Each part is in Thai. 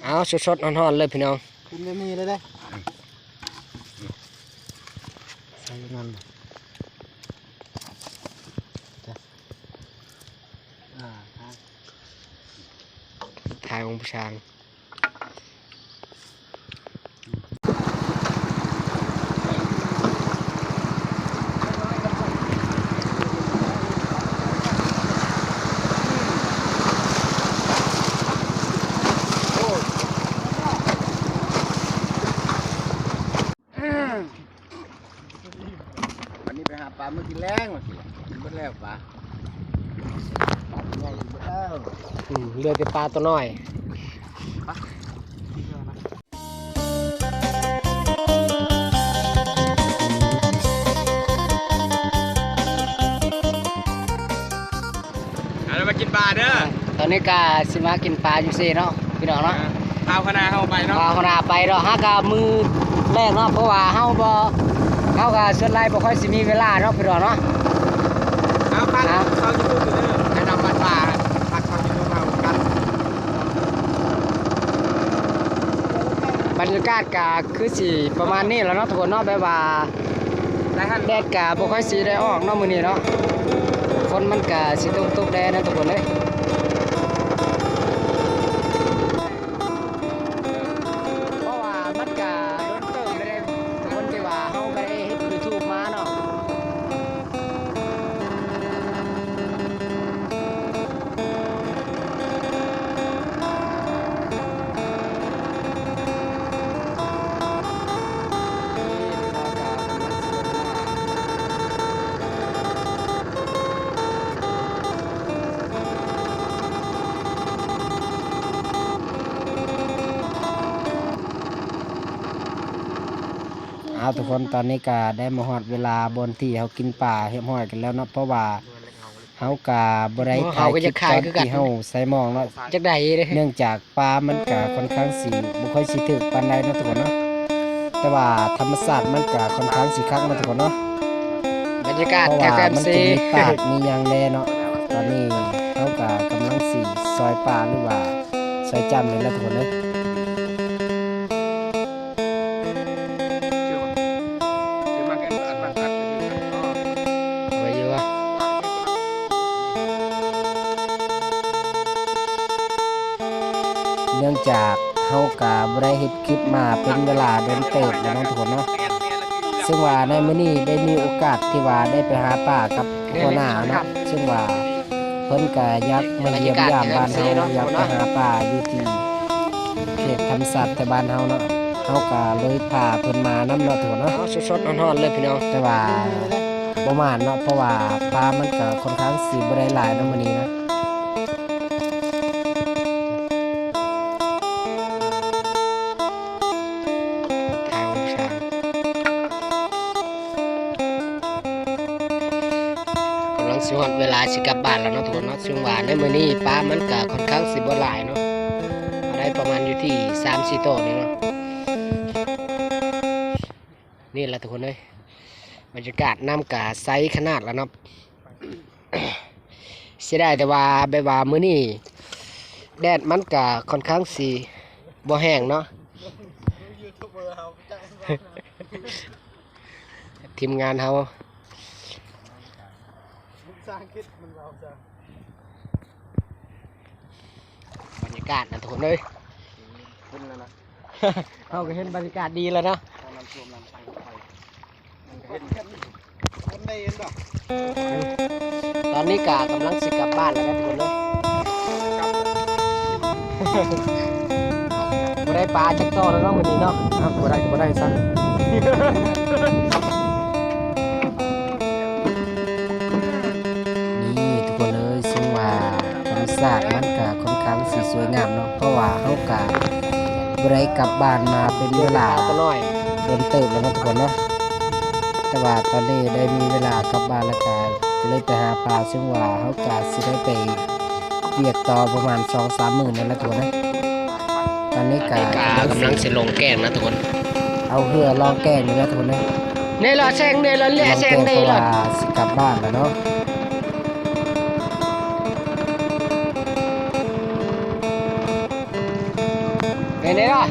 เอาสดๆร้อนๆเลยพี่น้องกินไม่มีเลยใส่เงินถ่ายองค์ผู้ชางวันนี้ไปหาปลาเมื่อกินแรงมาสิกินหมดแล้วปลาใหญ่กินหมดแล้ว เรือแต่ปลาตัวน้อยเรามากินปลาเด้อตอนนี้กาสิมากินปลาอยู่ซีเนาะพี่น้องเนาะข้าวคณะเข้าไปเนาะข้าวขนาไปเนาะฮะกามือแรกเนาะเพราะว่าเฮากาส่วนไรบ่ค่อยสิมีเวลาเนาะพี่น้องเนาะเอาพักเขาจะพูดอยู่เด้อให้นำปลาพักเขาจะพูดเอากันบรรยากาศกาคือสิประมาณนี้แล้วเนาะทุกคนเนาะแบบว่าแดดกาบ่ค่อยสิได้ออกเนาะมื้อนี้เนาะฝนมันกาสิตกแดดนะทุกคนเลยเพราะว่ามันกาโดนเติมไม่ได้คนที่ว่าเฮาไปเฮ็ด YouTube มาเนาะทุกคนตอนนี้ก็ได้มาฮอดเวลาบนที่เขากินป่าเฮ็ดห้อยกันแล้วเนาะเพราะว่าเขาก็บ่ได้ถ่ายคลิปตอนที่เขาใส่หมองเนาะจักได้เนื่องจากปลามันก็ค่อนข้างสิบ่ค่อยสิถึกปานใดเนาะทุกคนเนาะแต่ว่าธรรมชาติมันก็ค่อนข้างสิคักเนาะทุกคนเนาะบรรยากาศแถวแคมป์ซีมีป่ามีหยังแลเนาะตอนนี้เขาก็กำลังสิซอยปลาหรือว่าซอยจำนี่แหละทุกคนเนาะเนื่องจากเฮากะบ่ได้เฮ็ดคลิปมาเป็นเวลาเดือนเติบแล้วเนาะทุกคนเนาะซึ่งว่าในมื้อนี้ได้มีโอกาสที่ว่าได้ไปหาป่ากับหัวหน้าเนาะซึ่งว่าเพิ่นก็อยากมาเยี่ยมยามบ้านเฮาอยากไปหาป่าอยู่ที่เขตธรรมศาสตร์แต่บ้านเฮาเนาะเฮาก็เลยพาเพิ่นมานำเนาะทุกคนเนาะสดๆร้อนๆเลยพี่น้องแต่ว่าบ่มานเนาะเพราะว่าปลามันก็ค่อนข้างสิบ่ได้หลายเนาะมื้อนี้นะสิฮอดเวลาสิกลับบ้านแล้วเนาะทุกคนเนาะซึ่งว่าในมื้อนี้ปลามันก็ค่อนข้างสิบ่หลายเนาะได้ประมาณอยู่ที่ 3-4 โตนี่เนาะนี่แหละทุกคนเอ้ยบรรยากาศน้ำกะไซส์ขนาดแล้วเนาะ เสียดายแต่ว่าแบบว่ามื้อนี้แดดมันก็ค่อนข้างสิบ่แห้งเนาะ ทีมงานเฮาบรรยากาศนะทุกคนเลยเขาก็เห็นบรรยากาศดีแล้วเนาะตอนนี้กากำลังสิกลับบ้านแล้วนะทุกคนเลยบ่ได้ปลาจักโตแล้วเนาะวันนี้เนาะบ่ได้ซะศาสตร์มันก็ค่อนข้างสิสวยงามเนาะเพราะว่าเฮาก็บ่ได้กลับบ้านมาเป็นเวลาตัวน้อยเดินเติบแล้วเนาะทุกคนเนาะแต่ว่าตอนนี้ได้มีเวลากลับบ้านแล้วก็เลยไปหาปลาซึ่งว่าเฮาก็สิได้ไปเวียกต่อประมาณ 2-3 มื้อนั่นแหละทุกคนนะตอนนี้ก็กำลังสิลงแกงนะทุกคนเอาเรือลองแกงนี่นะทุกคนนะนี่ล่ะแซงนี่ล่ะแหละแซงนี่ล่ะสิกลับบ้านแล้วเนาะ เป็นไงล่ะ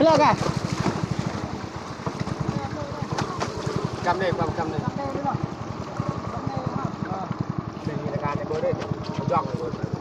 เลือกอ่ะ กำเลยความกำเลยเป็นกิจการในเบอร์ด้วยย่องเลย